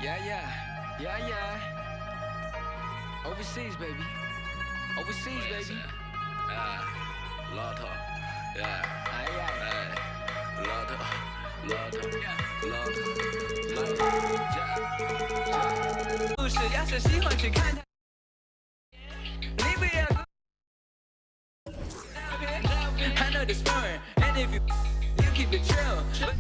Yeah. Overseas, baby. Overseas, baby. Lord, yeah. Aye. Lord, 故事要是喜欢去看它，你不要。I know this fun, and if you keep it chill. But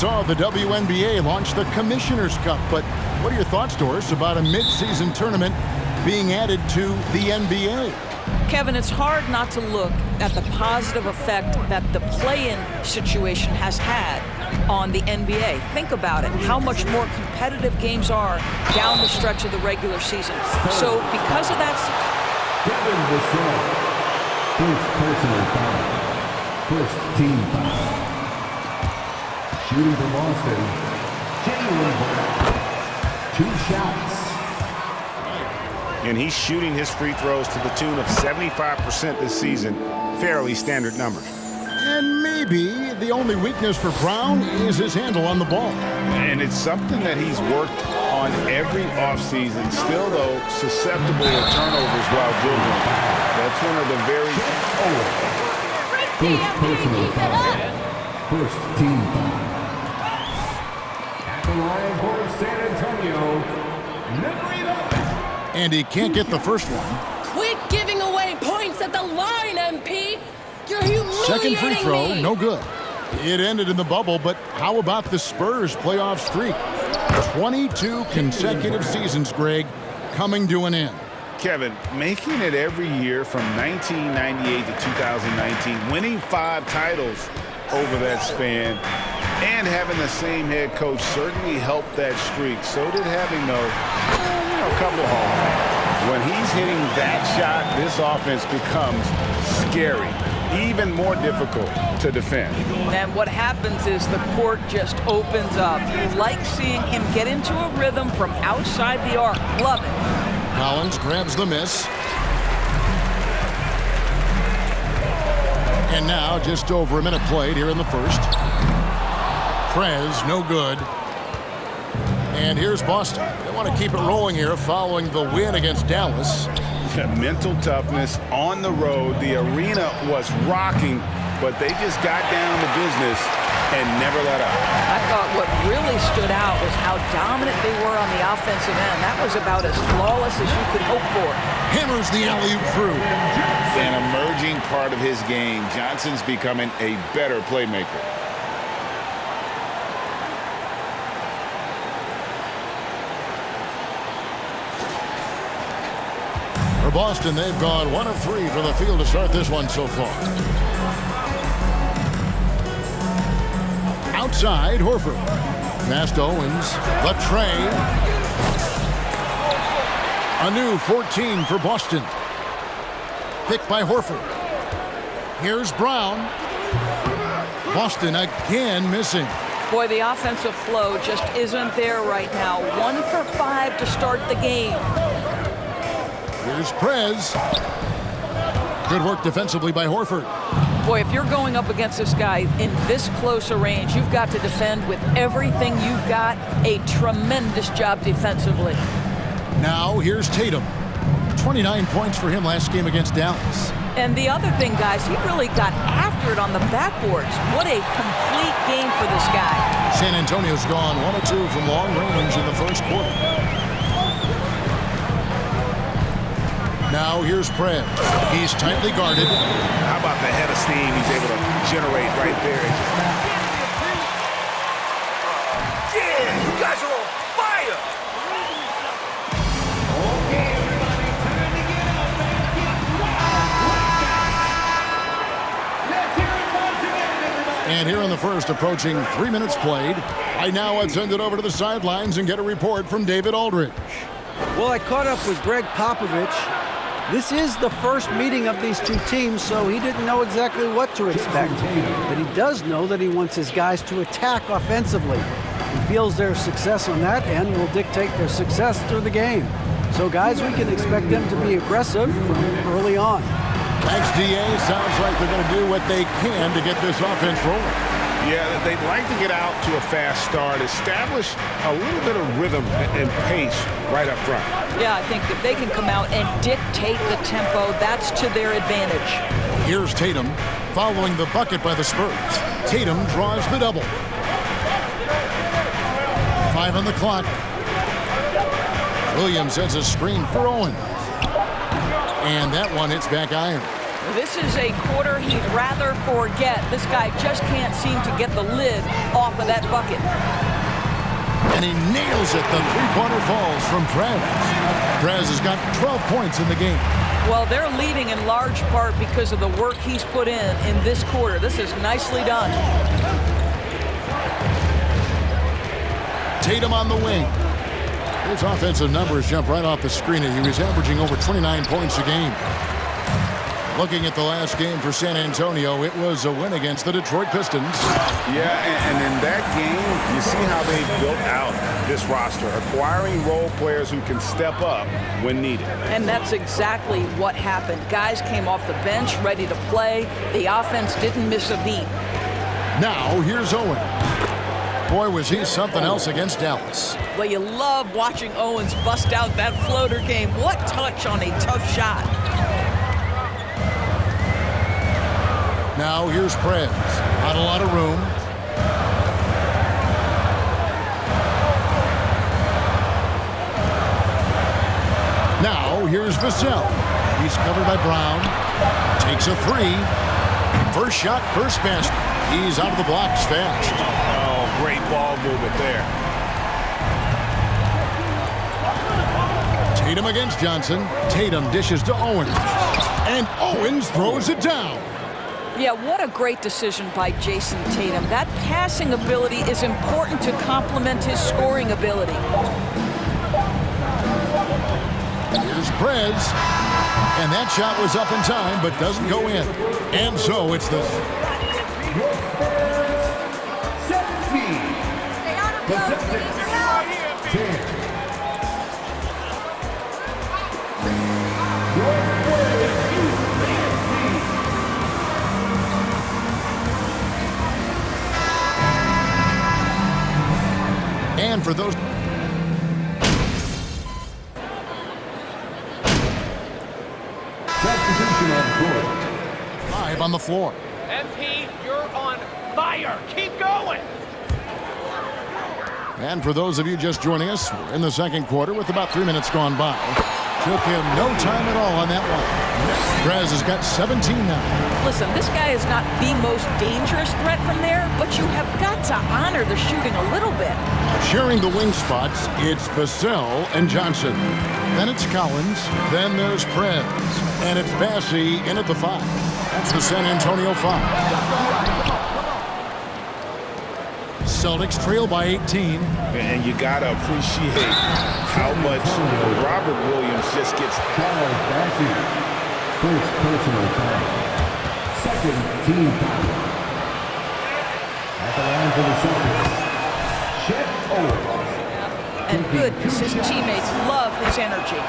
saw the WNBA launch the Commissioner's Cup, but what are your thoughts, Doris, about a mid-season tournament being added to the NBA? Kevin, it's hard not to look at the positive effect that the play-in situation has had on the NBA. Think about it, how much more competitive games are down the stretch of the regular season. So because of that... Kevin Vassell, first personal foul, first team foul. Shooting for Boston, Jaylen Brown, 2 shots. And he's shooting his free throws to the tune of 75% this season. Fairly standard numbers. And maybe the only weakness for Brown is his handle on the ball. And it's something that he's worked on every offseason. Still, though, susceptible to turnovers while dribbling. That's one of the very... First personal foul. First team foul. At the line for San Antonio, and he can't get the first one. Quit giving away points at the line, MP! You're humiliating Second free throw, me. no good. It ended in the bubble, but how about the Spurs playoff streak? 22 consecutive seasons, Greg, coming to an end. Kevin, making it every year from 1998 to 2019, winning 5 titles over that span, and having the same head coach certainly helped that streak. So did having, a couple of home. When he's hitting that shot, this offense becomes scary, even more difficult to defend. And what happens is the court just opens up. You like seeing him get into a rhythm from outside the arc. Love it. Collins grabs the miss. And now just over a minute played here in the first. Prez, no good. And here's Boston. They want to keep it rolling here following the win against Dallas. Mental toughness on the road. The arena was rocking, but they just got down to business and never let up. I thought what really stood out was how dominant they were on the offensive end. That was about as flawless as you could hope for. Hammers the alley-oop through. An emerging part of his game. Johnson's becoming a better playmaker. For Boston, they've gone 1 of 3 from the field to start this one so far. Outside, Horford. Past Owens. The tray. A new 14 for Boston. Picked by Horford. Here's Brown. Boston again missing. Boy, the offensive flow just isn't there right now. 1 for 5 to start the game. Here's Prez. Good work defensively by Horford. Boy, if you're going up against this guy in this close a range, you've got to defend with everything you've got. A tremendous job defensively. Now here's Tatum. 29 points for him last game against Dallas. And the other thing, guys, he really got after it on the backboards. What a complete game for this guy. San Antonio's gone 1 of 2 from long range in the first quarter. Now here's Prez. He's tightly guarded. How about the head of steam he's able to generate right there? Yeah, you guys are on fire! And here in the first, approaching 3 minutes played. I now would send it over to the sidelines and get a report from David Aldridge. Well, I caught up with Greg Popovich. This is the first meeting of these two teams, so he didn't know exactly what to expect. But he does know that he wants his guys to attack offensively. He feels their success on that end will dictate their success through the game. So, guys, we can expect them to be aggressive from early on. Thanks, DA. Sounds like they're going to do what they can to get this offense rolling. Yeah, they'd like to get out to a fast start, establish a little bit of rhythm and pace right up front. Yeah, I think if they can come out and dictate the tempo, that's to their advantage. Here's Tatum following the bucket by the Spurs. Tatum draws the double. 5 on the clock. Williams sends a screen for Owens. And that one hits back iron. This is a quarter he'd rather forget. This guy just can't seem to get the lid off of that bucket. And he nails it. The three-pointer falls from Prez. Prez has got 12 points in the game. Well, they're leading in large part because of the work he's put in this quarter. This is nicely done. Tatum on the wing. His offensive numbers jump right off the screen. He was averaging over 29 points a game. Looking at the last game for San Antonio, it was a win against the Detroit Pistons. Yeah, and in that game, you see how they built out this roster, acquiring role players who can step up when needed. And that's exactly what happened. Guys came off the bench ready to play. The offense didn't miss a beat. Now, here's Owens. Boy, was he something else against Dallas. Well, you love watching Owens bust out that floater game. What touch on a tough shot. Now here's Prez. Not a lot of room. Now here's Vassell. He's covered by Brown. Takes a three. First shot, first basket. He's out of the blocks fast. Oh, great ball movement there. Tatum against Johnson. Tatum dishes to Owens. And Owens throws it down. Yeah, what a great decision by Jason Tatum. That passing ability is important to complement his scoring ability. Here's Prez. And that shot was up in time, but doesn't go in. And so it's the... 10. And for those... Substitution on the court. 5 on the floor. MP, you're on fire. Keep going. And for those of you just joining us, we're in the second quarter with about 3 minutes gone by. Took him no time at all on that one. Prez has got 17 now. Listen, this guy is not the most dangerous threat from there, but you have got to honor the shooting a little bit. Sharing the wing spots, it's Vassell and Johnson. Then it's Collins. Then there's Prez. And it's Bassey in at the 5. That's the San Antonio 5. Celtics trail by 18. And you got to appreciate how much Robert Williams just gets. Charles Bassey. First personal foul. Second team foul. At the line for the Celtics, Shep Owens. And goodness, his teammates love his energy.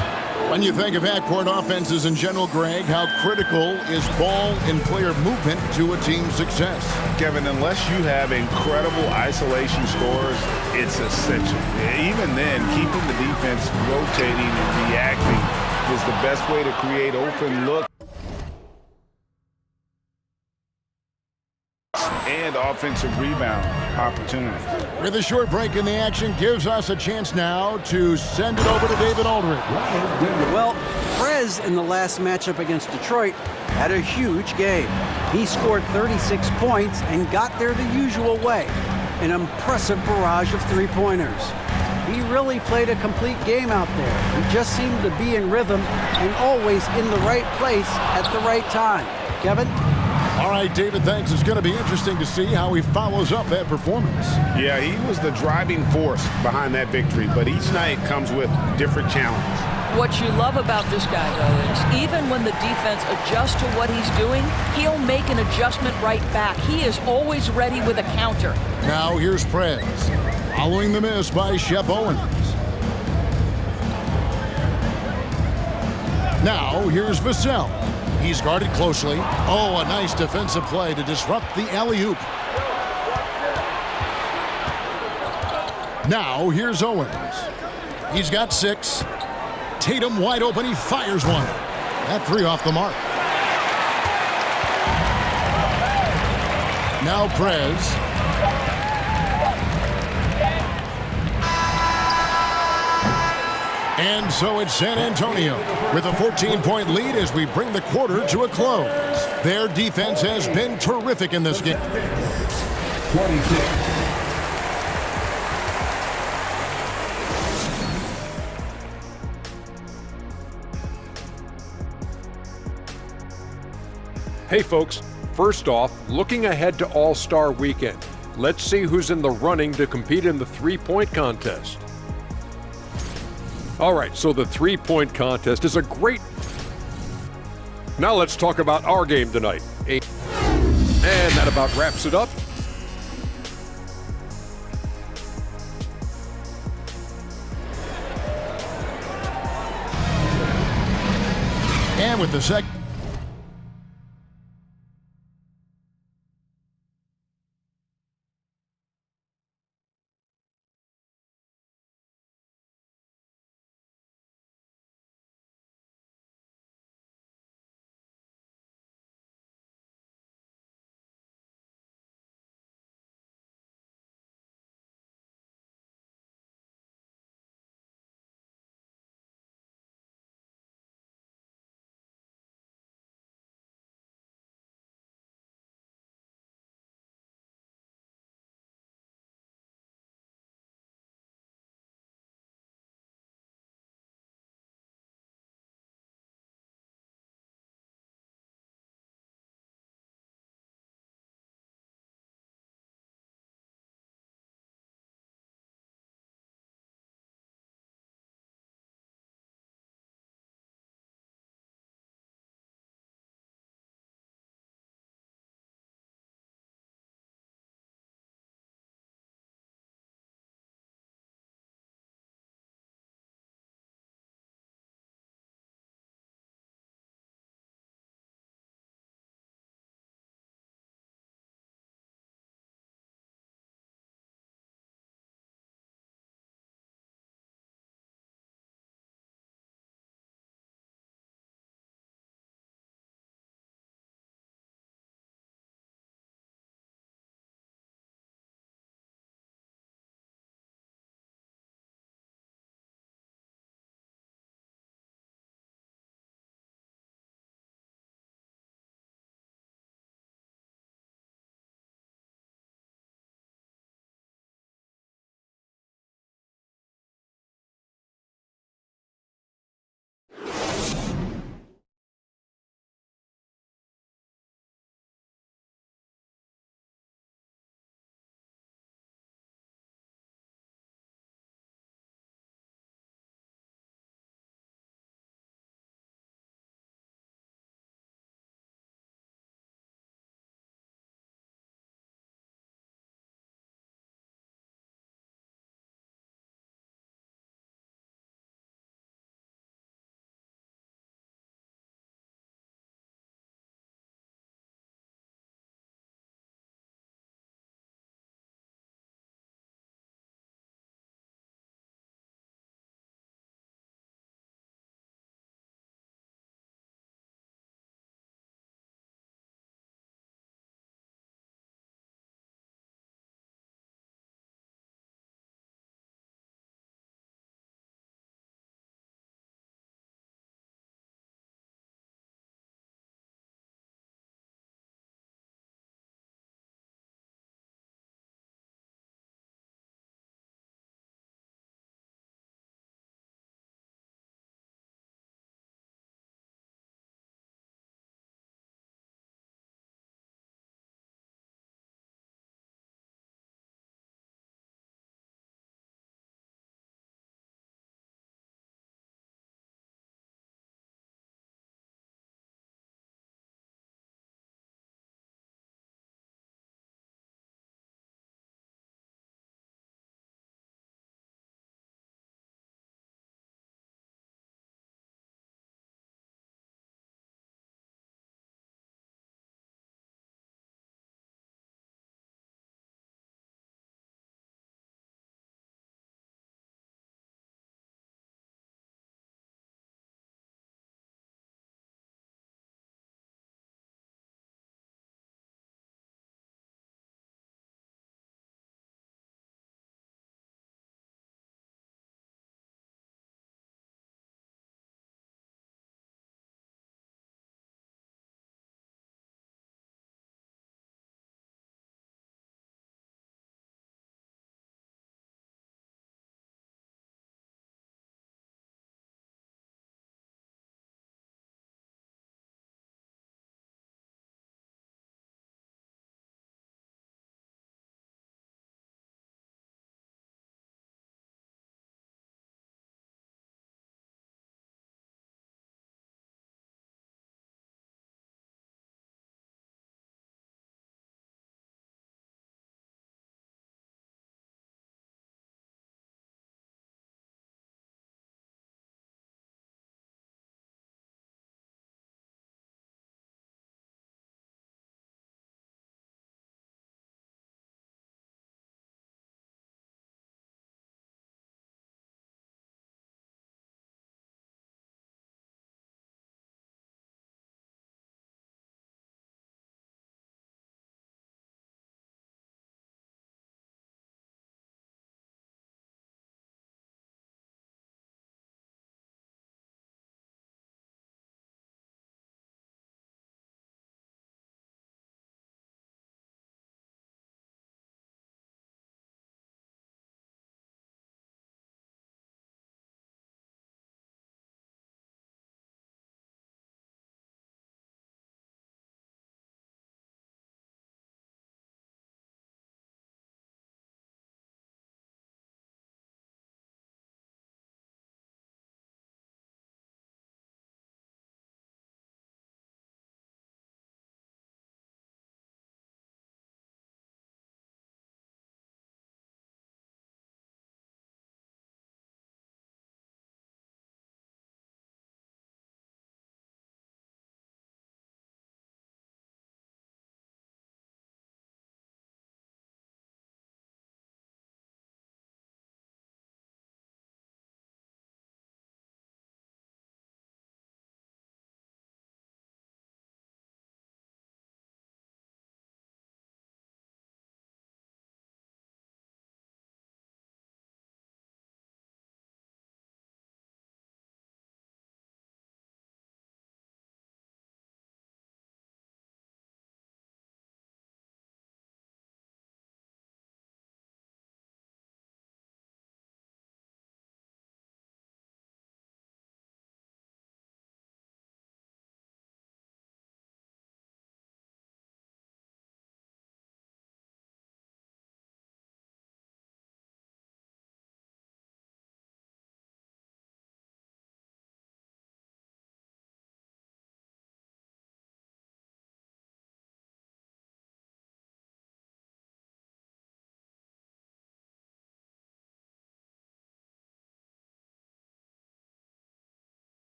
When you think of half-court offenses in general, Greg, how critical is ball and player movement to a team's success? Kevin, unless you have incredible isolation scores, it's essential. Even then, keeping the defense rotating and reacting is the best way to create open look and offensive rebound opportunities. With a short break in the action, gives us a chance now to send it over to David Aldridge. Well, Prez in the last matchup against Detroit had a huge game. He scored 36 points and got there the usual way, an impressive barrage of three-pointers. He really played a complete game out there. He just seemed to be in rhythm and always in the right place at the right time. Kevin? All right, David, thanks. It's going to be interesting to see how he follows up that performance. Yeah, he was the driving force behind that victory, but each night comes with different challenges. What you love about this guy, though, is even when the defense adjusts to what he's doing, he'll make an adjustment right back. He is always ready with a counter. Now here's Prez, following the miss by Shep Owens. Now here's Vassell. He's guarded closely. Oh, a nice defensive play to disrupt the alley-oop. Now here's Owens. He's got 6. Tatum wide open. He fires one. That 3 off the mark. Now Prez. And so it's San Antonio with a 14-point lead as we bring the quarter to a close. Their defense has been terrific in this game. 26. Hey folks, first off, looking ahead to All-Star Weekend. Let's see who's in the running to compete in the three-point contest. All right, so the three-point contest is a great... Now let's talk about our game tonight. And that about wraps it up. And with the second...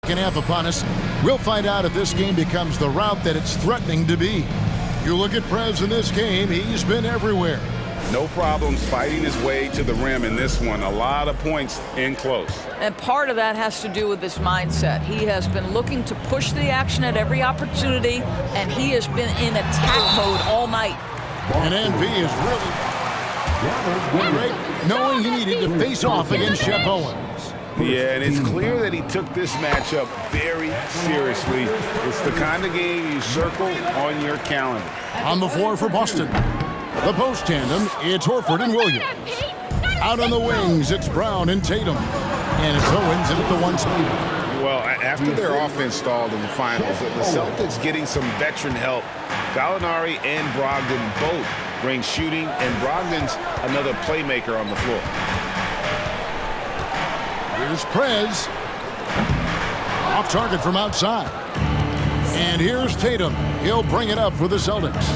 second half upon us. We'll find out if this game becomes the route that it's threatening to be. You look at Prez in this game, he's been everywhere. No problems fighting his way to the rim in this one. A lot of points in close. And part of that has to do with his mindset. He has been looking to push the action at every opportunity, and he has been in attack mode all night. And NV is really great, knowing he needed to face off against Shep Owens. Yeah, and it's clear that he took this matchup very seriously. It's the kind of game you circle on your calendar. On the floor for Boston, the post tandem, it's Horford and Williams. Out on the wings, it's Brown and Tatum. And it's Owens in at the one spot. Well, after their offense stalled in the finals, the Celtics getting some veteran help. Gallinari and Brogdon both bring shooting, and Brogdon's another playmaker on the floor. Here's Prez. Off target from outside. And here's Tatum. He'll bring it up for the Celtics.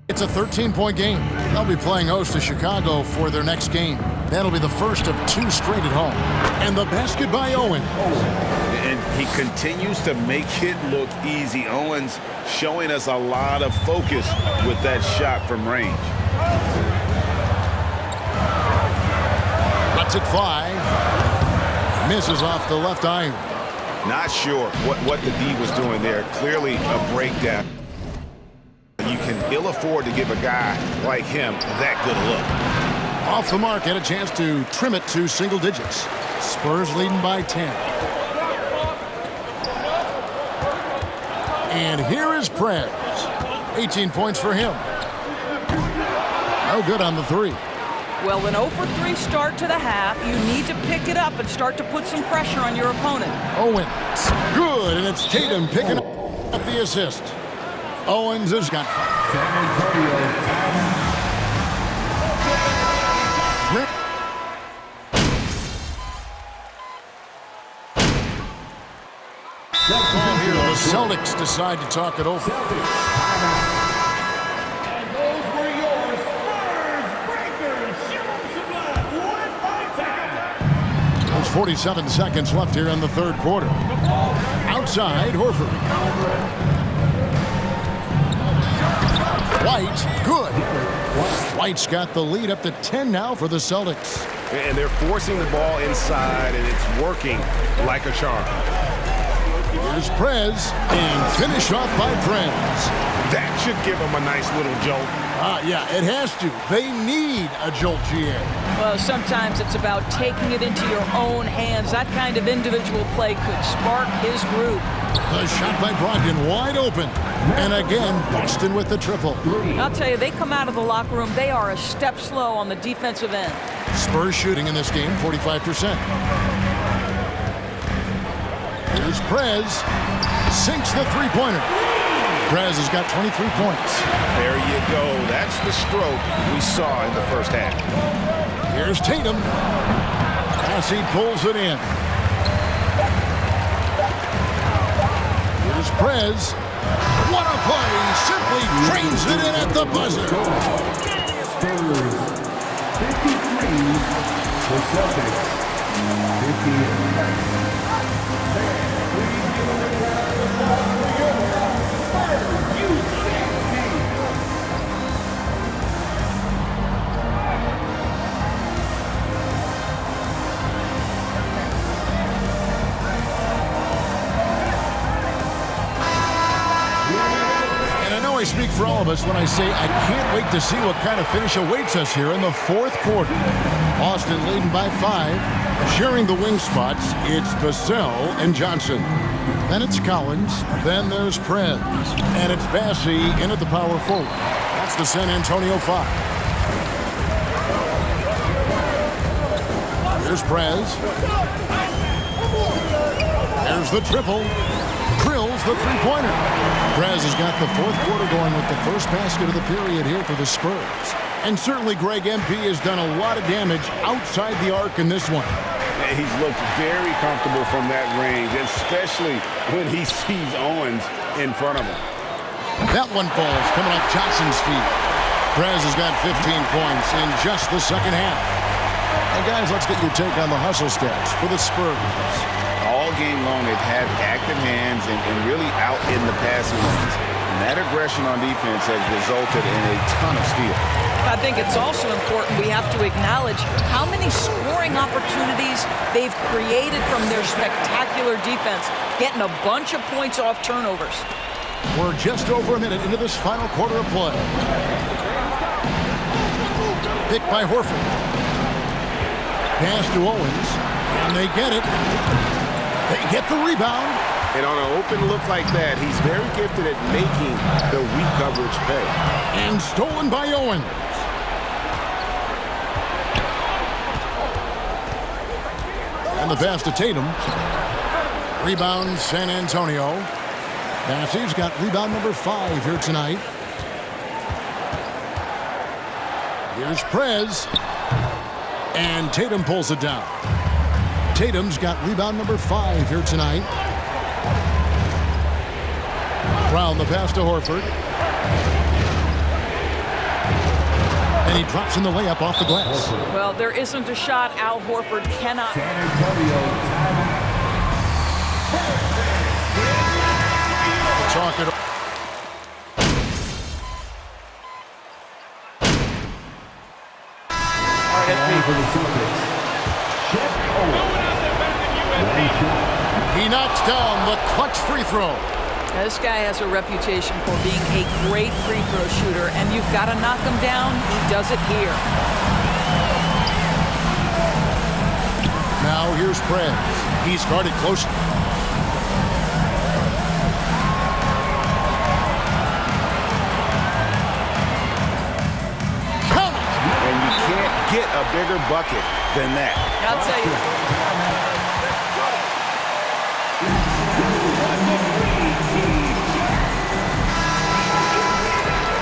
It's a 13-point game. They'll be playing host to Chicago for their next game. That'll be the first of 2 straight at home. And the basket by Owens. And he continues to make it look easy. Owens showing us a lot of focus with that shot from range. Lets it fly. Misses off the left iron. Not sure what the D was doing there. Clearly a breakdown. You can ill afford to give a guy like him that good a look. Off the mark, had a chance to trim it to single digits. Spurs leading by 10. And here is Prez. 18 points for him. No good on the 3. Well, an 0 for 3 start to the half. You need to pick it up and start to put some pressure on your opponent. Owens. Good, and it's Tatum picking up the assist. Owens has got 5. Here, the Celtics decide to talk it over. And those were your Spurs breakers. Show some love one more time. There's 47 seconds left here in the third quarter. Outside, Horford. White, good. White's got the lead up to 10 now for the Celtics. And they're forcing the ball inside, and it's working like a charm. Here's Prez, and finish off by Prez. That should give them a nice little jolt. Yeah, it has to. They need a jolt, GA. Well, sometimes it's about taking it into your own hands. That kind of individual play could spark his group. The shot by Brogdon wide open. And again, Boston with the triple. I'll tell you, they come out of the locker room, they are a step slow on the defensive end. Spurs shooting in this game, 45%. Here's Prez. Sinks the three-pointer. Prez has got 23 points. There you go. That's the stroke we saw in the first half. Here's Tatum. As he pulls it in. Here's Prez. What a play! Simply trains it in at the buzzer. Spurs 53, the Celtics 58. I speak for all of us when I say I can't wait to see what kind of finish awaits us here in the fourth quarter. Boston leading by 5. Sharing the wing spots, it's Vassell and Johnson. Then it's Collins. Then there's Prez. And it's Bassey in at the power forward. That's the San Antonio 5. Here's Prez. There's the triple. Drills the three-pointer. Prez has got the fourth quarter going with the first basket of the period here for the Spurs. And certainly Greg MP has done a lot of damage outside the arc in this one. He's looked very comfortable from that range, especially when he sees Owens in front of him. That one falls coming off Johnson's feet. Prez has got 15 points in just the second half. And guys, let's get your take on the hustle stats for the Spurs. All game long, they've had active hands and really out in the passing lanes. And that aggression on defense has resulted in a ton of steals. I think it's also important we have to acknowledge how many scoring opportunities they've created from their spectacular defense, getting a bunch of points off turnovers. We're just over a minute into this final quarter of play. Picked by Horford. Pass to Owens, and they get it. They get the rebound. And on an open look like that, he's very gifted at making the weak coverage pay. And stolen by Owens. And the pass to Tatum. Rebound, San Antonio. Bassey's got rebound number 5 here tonight. Here's Prez. And Tatum pulls it down. Tatum's got rebound number 5 here tonight. Brown the pass to Horford. And he drops in the layup off the glass. Well, there isn't a shot Al Horford cannot. San Antonio Chalk it. for the Celtics. Shep Owens. He knocks down the clutch free throw. Now, this guy has a reputation for being a great free throw shooter, and you've got to knock him down. He does it here. Now here's Prez. He's guarded close. And you can't get a bigger bucket than that. I'll tell you.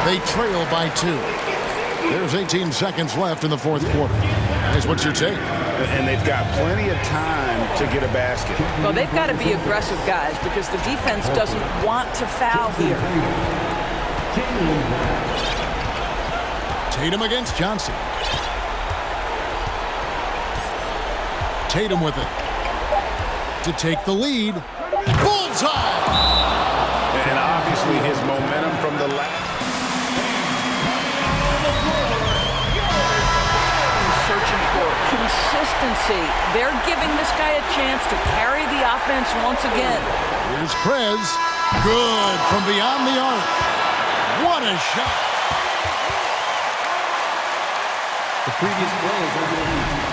They trail by 2. There's 18 seconds left in the fourth quarter. Guys, what's your take? And they've got plenty of time to get a basket. Well, they've got to be aggressive, guys, because the defense doesn't want to foul here. Tatum against Johnson. Tatum with it. To take the lead. Bullseye! And obviously his momentum from the last. Searching for consistency. They're giving this guy a chance to carry the offense once again. Here's Prez. Good from beyond the arc. What a shot. The previous play is over the lead.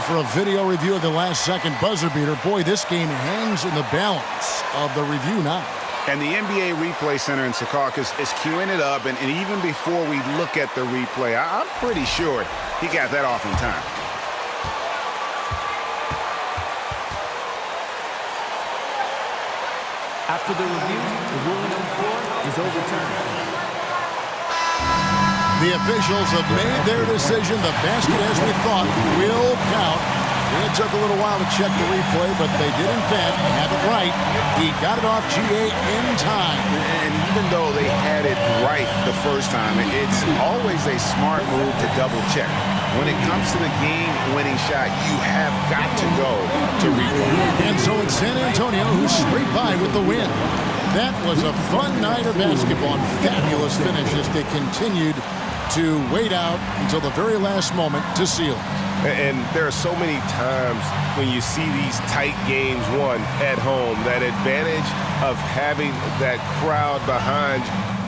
For a video review of the last second buzzer beater. Boy, this game hangs in the balance of the review now. And the NBA Replay Center in Secaucus is queuing it up, and even before we look at the replay, I'm pretty sure he got that off in time. After the review, the ruling on the floor is overturned. The officials have made their decision. The basket, as we thought, will count. It took a little while to check the replay, but they did, in fact, have it right. He got it off GA in time. And even though they had it right the first time, it's always a smart move to double check. When it comes to the game-winning shot, you have got to go to replay. And so it's San Antonio who scraped by with the win. That was a fun night of basketball and fabulous finish as they continued to wait out until the very last moment to seal it. And there are so many times when you see these tight games won at home, that advantage of having that crowd behind you